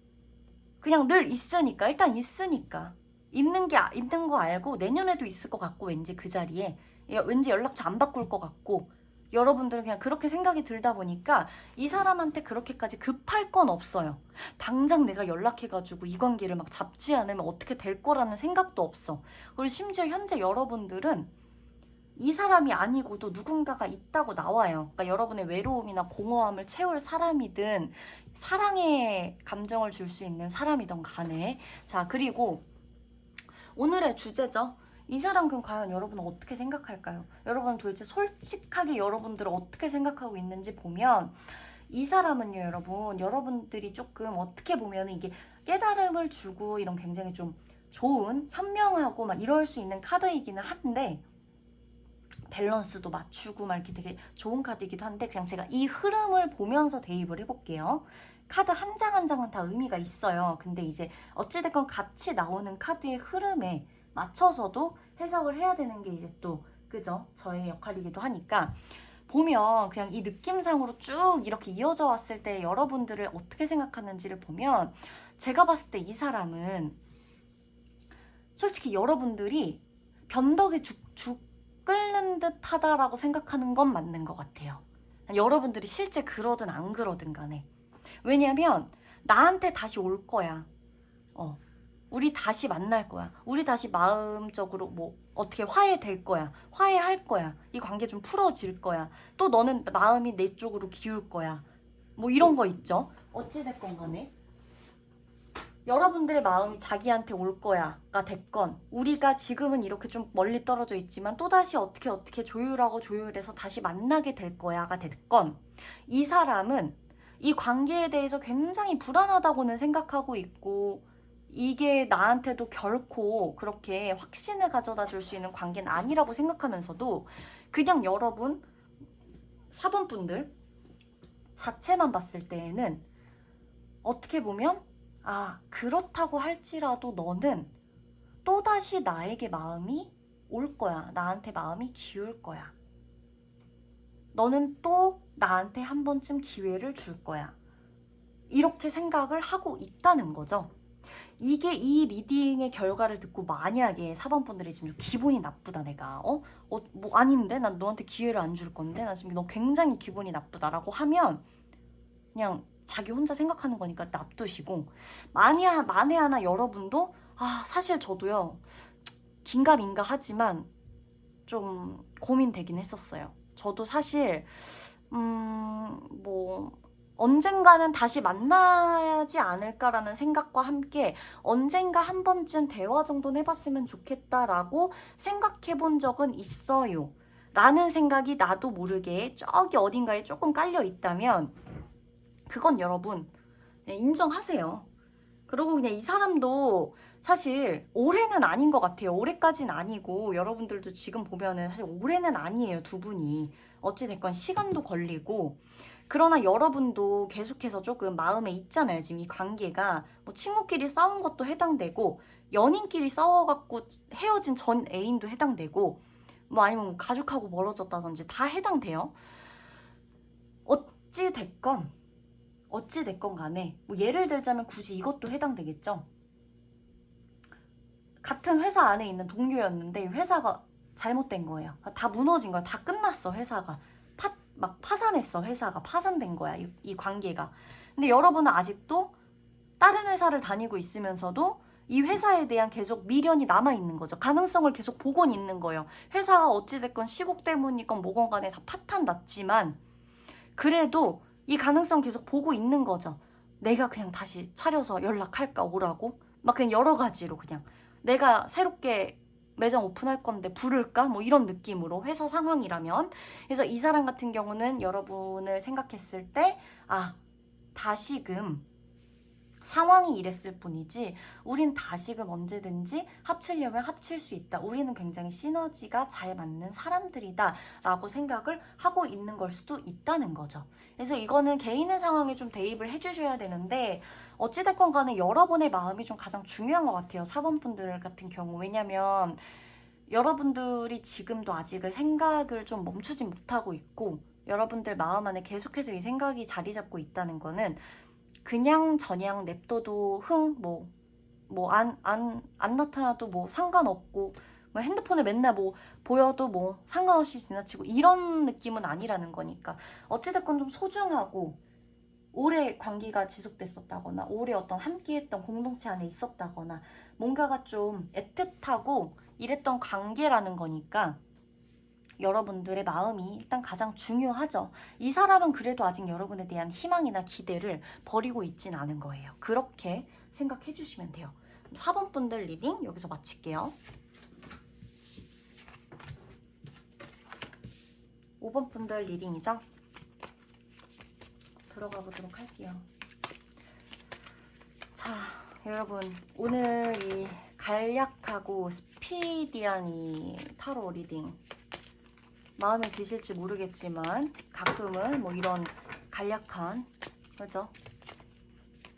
그냥 늘 있으니까. 일단 있으니까. 있는 거 알고 내년에도 있을 것 같고 왠지 그 자리에 왠지 연락처 안 바꿀 것 같고 여러분들은 그냥 그렇게 생각이 들다 보니까 이 사람한테 그렇게까지 급할 건 없어요. 당장 내가 연락해가지고 이 관계를 막 잡지 않으면 어떻게 될 거라는 생각도 없어. 그리고 심지어 현재 여러분들은 이 사람이 아니고도 누군가가 있다고 나와요. 그러니까 여러분의 외로움이나 공허함을 채울 사람이든 사랑의 감정을 줄 수 있는 사람이든 간에 자 그리고 오늘의 주제죠. 이 사람 그럼 과연 여러분은 어떻게 생각할까요? 여러분 도대체 솔직하게 여러분들은 어떻게 생각하고 있는지 보면 이 사람은요 여러분들이 조금 어떻게 보면 이게 깨달음을 주고 이런 굉장히 좀 좋은 현명하고 막 이럴 수 있는 카드이기는 한데 밸런스도 맞추고 막 이렇게 되게 좋은 카드이기도 한데 그냥 제가 이 흐름을 보면서 대입을 해볼게요. 카드 한 장 한 장은 다 의미가 있어요. 근데 이제 어찌됐건 같이 나오는 카드의 흐름에 맞춰서도 해석을 해야 되는 게 이제 또 그죠? 저의 역할이기도 하니까 보면 그냥 이 느낌상으로 쭉 이렇게 이어져 왔을 때 여러분들을 어떻게 생각하는지를 보면 제가 봤을 때 이 사람은 솔직히 여러분들이 변덕에 죽 끓는 듯 하다라고 생각하는 건 맞는 것 같아요. 여러분들이 실제 그러든 안 그러든 간에. 왜냐면 나한테 다시 올 거야. 우리 다시 만날 거야. 우리 다시 마음적으로 뭐 어떻게 화해될 거야. 화해할 거야. 이 관계 좀 풀어질 거야. 또 너는 마음이 내 쪽으로 기울 거야. 뭐 이런 거 있죠. 어찌됐건 간에. 여러분들의 마음이 자기한테 올 거야가 됐건 우리가 지금은 이렇게 좀 멀리 떨어져 있지만 또다시 어떻게 조율해서 다시 만나게 될 거야가 됐건 이 사람은 이 관계에 대해서 굉장히 불안하다고는 생각하고 있고 이게 나한테도 결코 그렇게 확신을 가져다 줄 수 있는 관계는 아니라고 생각하면서도 그냥 여러분 4번 분들 자체만 봤을 때에는 어떻게 보면 그렇다고 할지라도 너는 또다시 나에게 마음이 올 거야. 나한테 마음이 기울 거야. 너는 또 나한테 한 번쯤 기회를 줄 거야. 이렇게 생각을 하고 있다는 거죠. 이게 이 리딩의 결과를 듣고 만약에 4번 분들이 지금 기분이 나쁘다 내가 뭐 아닌데 난 너한테 기회를 안 줄 건데 나 지금 너 굉장히 기분이 나쁘다라고 하면 그냥 자기 혼자 생각하는 거니까 놔두시고 만에 하나 여러분도 사실 저도요 긴가민가 하지만 좀 고민되긴 했었어요. 저도 사실 뭐 언젠가는 다시 만나지 않을까라는 생각과 함께 언젠가 한 번쯤 대화 정도는 해봤으면 좋겠다라고 생각해 본 적은 있어요. 라는 생각이 나도 모르게 저기 어딘가에 조금 깔려 있다면 그건 여러분 인정하세요. 그리고 그냥 이 사람도 사실 올해는 아닌 것 같아요. 올해까지는 아니고 여러분들도 지금 보면은 사실 올해는 아니에요. 두 분이. 어찌됐건 시간도 걸리고 그러나 여러분도 계속해서 조금 마음에 있잖아요. 지금 이 관계가 뭐 친구끼리 싸운 것도 해당되고 연인끼리 싸워갖고 헤어진 전 애인도 해당되고 뭐 아니면 뭐 가족하고 멀어졌다든지 다 해당돼요. 어찌 됐건 간에 뭐 예를 들자면 굳이 이것도 해당되겠죠. 같은 회사 안에 있는 동료였는데 회사가 잘못된 거예요. 다 무너진 거야. 다 끝났어. 회사가 막 파산했어. 회사가 파산된 거야. 이 관계가. 근데 여러분은 아직도 다른 회사를 다니고 있으면서도 이 회사에 대한 계속 미련이 남아있는 거죠. 가능성을 계속 보곤 있는 거예요. 회사가 어찌됐건 시국 때문이건 뭐건 간에 다 파탄 났지만 그래도 이 가능성 계속 보고 있는 거죠. 내가 그냥 다시 차려서 연락할까 오라고? 막 그냥 여러 가지로 그냥 내가 새롭게 매장 오픈할 건데 부를까? 뭐 이런 느낌으로 회사 상황이라면. 그래서 이 사람 같은 경우는 여러분을 생각했을 때 다시금 상황이 이랬을 뿐이지 우린 다시금 언제든지 합치려면 합칠 수 있다. 우리는 굉장히 시너지가 잘 맞는 사람들이다 라고 생각을 하고 있는 걸 수도 있다는 거죠. 그래서 이거는 개인의 상황에 좀 대입을 해주셔야 되는데 어찌됐건 간에 여러분의 마음이 좀 가장 중요한 것 같아요. 4번 분들 같은 경우. 왜냐면 여러분들이 지금도 아직을 생각을 좀 멈추지 못하고 있고 여러분들 마음 안에 계속해서 이 생각이 자리 잡고 있다는 거는 그냥 저냥 냅둬도 안 나타나도 뭐 상관없고 뭐 핸드폰에 맨날 뭐 보여도 뭐 상관없이 지나치고 이런 느낌은 아니라는 거니까 어찌됐건 좀 소중하고 오래 관계가 지속됐었다거나 오래 어떤 함께했던 공동체 안에 있었다거나 뭔가가 좀 애틋하고 이랬던 관계라는 거니까 여러분들의 마음이 일단 가장 중요하죠. 이 사람은 그래도 아직 여러분에 대한 희망이나 기대를 버리고 있진 않은 거예요. 그렇게 생각해 주시면 돼요. 4번 분들 리딩 여기서 마칠게요. 5번 분들 리딩이죠. 들어가 보도록 할게요. 자, 여러분 오늘 이 간략하고 스피디한 이 타로 리딩 마음에 드실지 모르겠지만 가끔은 뭐 이런 간략한 그죠?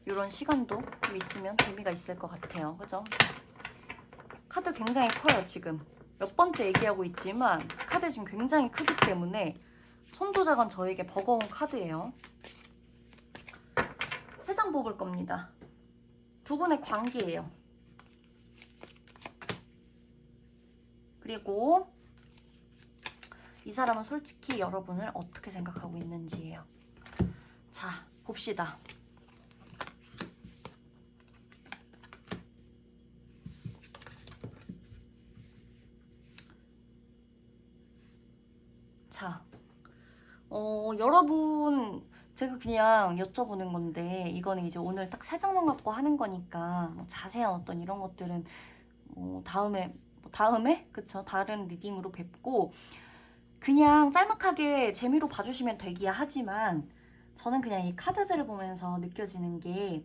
이런 시간도 좀 있으면 재미가 있을 것 같아요. 그죠? 카드 굉장히 커요. 지금 몇 번째 얘기하고 있지만 카드 지금 굉장히 크기 때문에 손도 작은 저에게 버거운 카드예요. 3장 뽑을 겁니다. 두 분의 관계예요. 그리고 이 사람은 솔직히 여러분을 어떻게 생각하고 있는지예요. 자, 봅시다. 자, 여러분 제가 그냥 여쭤보는 건데 이거는 이제 오늘 딱 3장만 갖고 하는 거니까 뭐 자세한 어떤 이런 것들은 다음에 그쵸? 다른 리딩으로 뵙고 그냥 짤막하게 재미로 봐주시면 되기야 하지만 저는 그냥 이 카드들을 보면서 느껴지는 게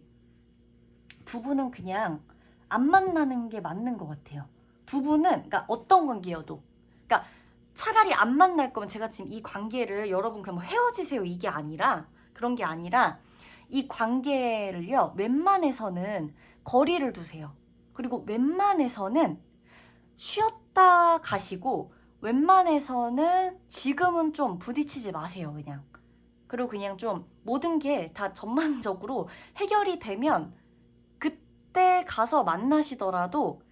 두 분은 그냥 안 만나는 게 맞는 것 같아요. 두 분은 그러니까 어떤 관계여도 그러니까 차라리 안 만날 거면 제가 지금 이 관계를 여러분 그냥 뭐 헤어지세요 이게 아니라 그런 게 아니라 이 관계를요 웬만해서는 거리를 두세요. 그리고 웬만해서는 쉬었다 가시고 웬만해서는 지금은 좀 부딪히지 마세요. 그냥 그리고 그냥 좀 모든 게 다 전반적으로 해결이 되면 그때 가서 만나시더라도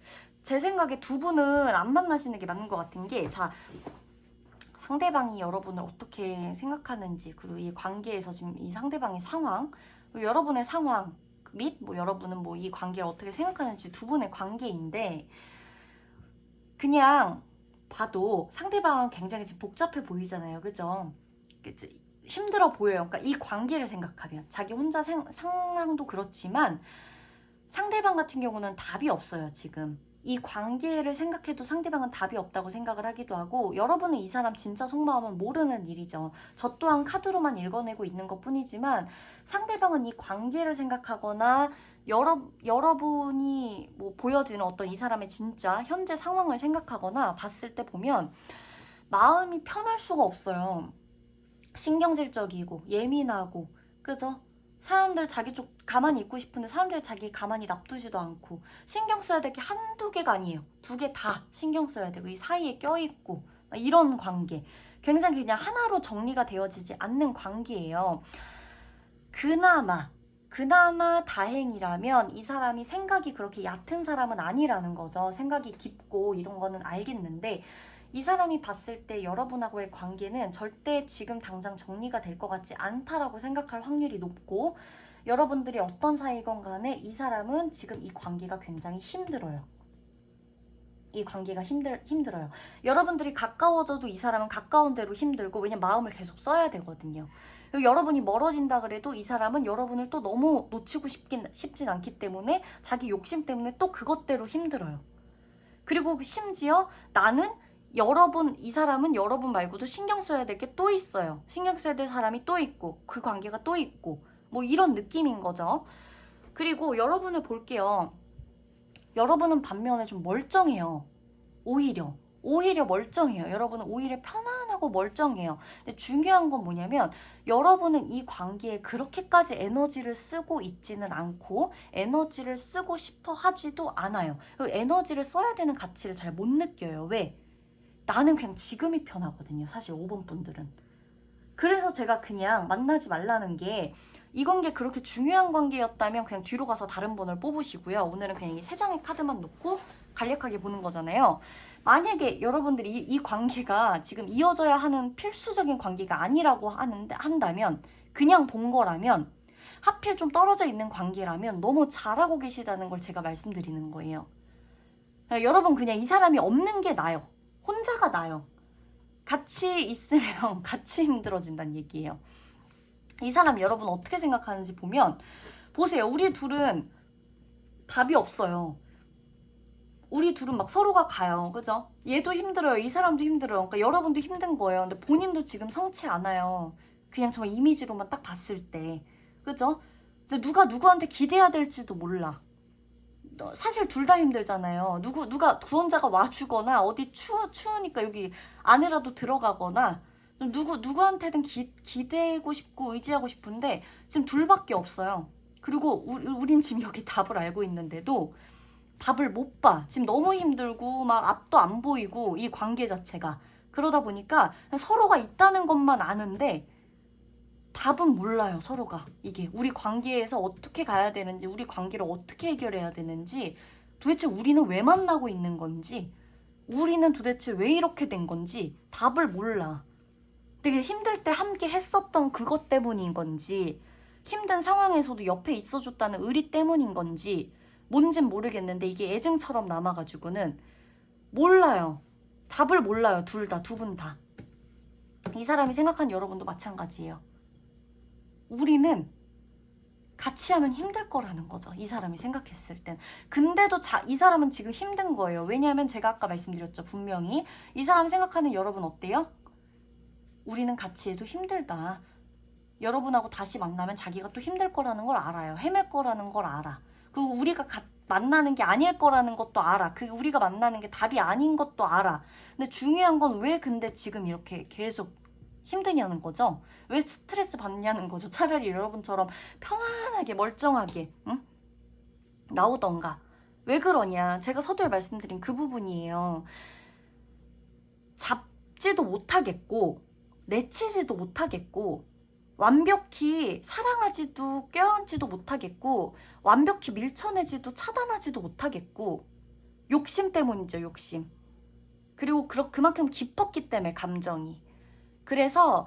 제 생각에 두 분은 안 만나시는 게 맞는 것 같은 게 자 상대방이 여러분을 어떻게 생각하는지 그리고 이 관계에서 지금 이 상대방의 상황 그리고 여러분의 상황 및 뭐 여러분은 뭐 이 관계를 어떻게 생각하는지 두 분의 관계인데 그냥 봐도 상대방은 굉장히 지금 복잡해 보이잖아요. 그죠? 힘들어 보여요. 그러니까 이 관계를 생각하면 자기 혼자 상황도 그렇지만 상대방 같은 경우는 답이 없어요. 지금 이 관계를 생각해도 상대방은 답이 없다고 생각을 하기도 하고 여러분은 이 사람 진짜 속마음은 모르는 일이죠. 저 또한 카드로만 읽어내고 있는 것 뿐이지만 상대방은 이 관계를 생각하거나 여러분이 뭐 보여지는 어떤 이 사람의 진짜 현재 상황을 생각하거나 봤을 때 보면 마음이 편할 수가 없어요. 신경질적이고 예민하고, 그죠? 사람들 자기 쪽 가만히 있고 싶은데 사람들 자기 가만히 놔두지도 않고, 신경 써야 될 게 한두 개가 아니에요. 두 개 다 신경 써야 되고, 이 사이에 껴있고, 이런 관계. 굉장히 그냥 하나로 정리가 되어지지 않는 관계예요. 그나마 다행이라면 이 사람이 생각이 그렇게 얕은 사람은 아니라는 거죠. 생각이 깊고 이런 거는 알겠는데, 이 사람이 봤을 때 여러분하고의 관계는 절대 지금 당장 정리가 될 것 같지 않다라고 생각할 확률이 높고, 여러분들이 어떤 사이건 간에 이 사람은 지금 이 관계가 굉장히 힘들어요. 이 관계가 힘들어요. 여러분들이 가까워져도 이 사람은 가까운 대로 힘들고, 왜냐면 마음을 계속 써야 되거든요. 그리고 여러분이 멀어진다 그래도 이 사람은 여러분을 또 너무 놓치고 싶진 않기 때문에 자기 욕심 때문에 또 그것대로 힘들어요. 그리고 심지어 나는 이 사람은 여러분 말고도 신경 써야 될 게 또 있어요. 신경 써야 될 사람이 또 있고, 그 관계가 또 있고, 뭐 이런 느낌인 거죠. 그리고 여러분을 볼게요. 여러분은 반면에 좀 멀쩡해요. 오히려 멀쩡해요. 여러분은 오히려 편안하고 멀쩡해요. 근데 중요한 건 뭐냐면, 여러분은 이 관계에 그렇게까지 에너지를 쓰고 있지는 않고, 에너지를 쓰고 싶어 하지도 않아요. 그리고 에너지를 써야 되는 가치를 잘 못 느껴요. 왜? 나는 그냥 지금이 편하거든요. 사실 5번 분들은. 그래서 제가 그냥 만나지 말라는 게, 이 관계 그렇게 중요한 관계였다면 그냥 뒤로 가서 다른 분을 뽑으시고요. 오늘은 그냥 이 3장의 카드만 놓고 간략하게 보는 거잖아요. 만약에 여러분들이 이 관계가 지금 이어져야 하는 필수적인 관계가 아니라고 한다면, 그냥 본 거라면, 하필 좀 떨어져 있는 관계라면 너무 잘하고 계시다는 걸 제가 말씀드리는 거예요. 여러분 그냥 이 사람이 없는 게 나아요. 혼자가 나아요. 같이 있으면 같이 힘들어진다는 얘기예요. 이 사람 여러분 어떻게 생각하는지 보면, 보세요. 우리 둘은 답이 없어요. 우리 둘은 막 서로가 가요. 그죠? 얘도 힘들어요. 이 사람도 힘들어요. 그러니까 여러분도 힘든 거예요. 근데 본인도 지금 성치 않아요. 그냥 정말 이미지로만 딱 봤을 때. 그죠? 근데 누가 누구한테 기대야 될지도 몰라. 사실 둘 다 힘들잖아요. 누가 구원자가 와주거나, 어디 추우니까 여기 안에라도 들어가거나, 누구한테든 기대고 싶고 의지하고 싶은데 지금 둘밖에 없어요. 그리고 우린 지금 여기 답을 알고 있는데도 답을 못 봐. 지금 너무 힘들고 막 앞도 안 보이고, 이 관계 자체가. 그러다 보니까 서로가 있다는 것만 아는데 답은 몰라요. 서로가. 이게 우리 관계에서 어떻게 가야 되는지, 우리 관계를 어떻게 해결해야 되는지, 도대체 우리는 왜 만나고 있는 건지, 우리는 도대체 왜 이렇게 된 건지 답을 몰라. 되게 힘들 때 함께 했었던 그것 때문인 건지, 힘든 상황에서도 옆에 있어줬다는 의리 때문인 건지 뭔진 모르겠는데, 이게 애증처럼 남아가지고는 몰라요. 답을 몰라요. 두 분 다. 이 사람이 생각한 여러분도 마찬가지예요. 우리는 같이 하면 힘들 거라는 거죠. 이 사람이 생각했을 땐. 근데도 이 사람은 지금 힘든 거예요. 왜냐하면 제가 아까 말씀드렸죠. 분명히 이 사람이 생각하는 여러분 어때요? 우리는 같이 해도 힘들다. 여러분하고 다시 만나면 자기가 또 힘들 거라는 걸 알아요. 헤맬 거라는 걸 알아. 그리고 우리가 만나는 게 아닐 거라는 것도 알아. 우리가 만나는 게 답이 아닌 것도 알아. 근데 중요한 건 왜 근데 지금 이렇게 계속 힘드냐는 거죠. 왜 스트레스 받냐는 거죠. 차라리 여러분처럼 편안하게 멀쩡하게 나오던가. 왜 그러냐. 제가 서두에 말씀드린 그 부분이에요. 잡지도 못하겠고 내치지도 못하겠고, 완벽히 사랑하지도 껴안지도 못하겠고, 완벽히 밀쳐내지도 차단하지도 못하겠고, 욕심 때문이죠. 욕심. 그리고 그만큼 깊었기 때문에 감정이. 그래서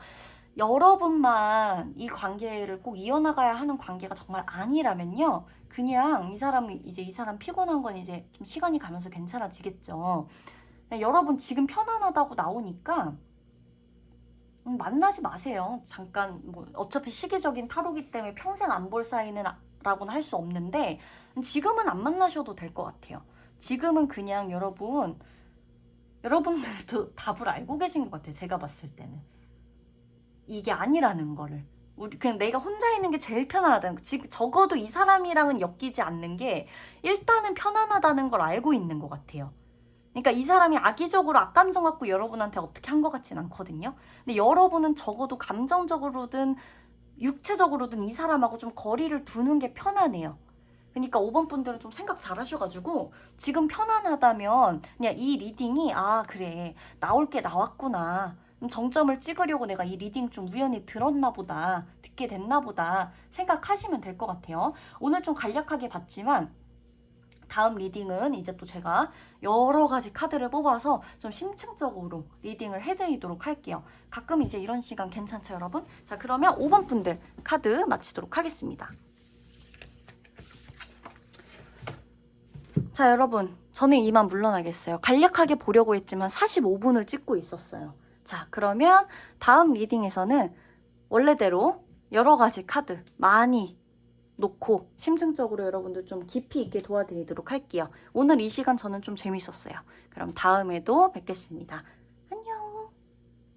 여러분만 이 관계를 꼭 이어나가야 하는 관계가 정말 아니라면요, 그냥 이 사람 피곤한 건 이제 좀 시간이 가면서 괜찮아지겠죠. 여러분 지금 편안하다고 나오니까 만나지 마세요. 잠깐, 뭐 어차피 시기적인 타로기 때문에 평생 안 볼 사이는 라고는 할 수 없는데, 지금은 안 만나셔도 될 것 같아요. 지금은 그냥 여러분들도 답을 알고 계신 것 같아요. 제가 봤을 때는 이게 아니라는 거를. 그냥 내가 혼자 있는 게 제일 편안하다는 거. 적어도 이 사람이랑은 엮이지 않는 게 일단은 편안하다는 걸 알고 있는 것 같아요. 그러니까 이 사람이 악의적으로 악감정 갖고 여러분한테 어떻게 한 것 같진 않거든요. 근데 여러분은 적어도 감정적으로든 육체적으로든 이 사람하고 좀 거리를 두는 게 편하네요. 그러니까 5번 분들은 좀 생각 잘 하셔가지고 지금 편안하다면 그냥 이 리딩이 아 그래 나올 게 나왔구나. 정점을 찍으려고 내가 이 리딩 좀 우연히 들었나 보다. 듣게 됐나 보다 생각하시면 될 것 같아요. 오늘 좀 간략하게 봤지만 다음 리딩은 이제 또 제가 여러 가지 카드를 뽑아서 좀 심층적으로 리딩을 해드리도록 할게요. 가끔 이제 이런 시간 괜찮죠, 여러분? 자, 그러면 5번 분들 카드 마치도록 하겠습니다. 자, 여러분. 저는 이만 물러나겠어요. 간략하게 보려고 했지만 45분을 찍고 있었어요. 자, 그러면 다음 리딩에서는 원래대로 여러 가지 카드 많이 놓고 심층적으로 여러분들 좀 깊이 있게 도와드리도록 할게요. 오늘 이 시간 저는 좀 재밌었어요. 그럼 다음에도 뵙겠습니다.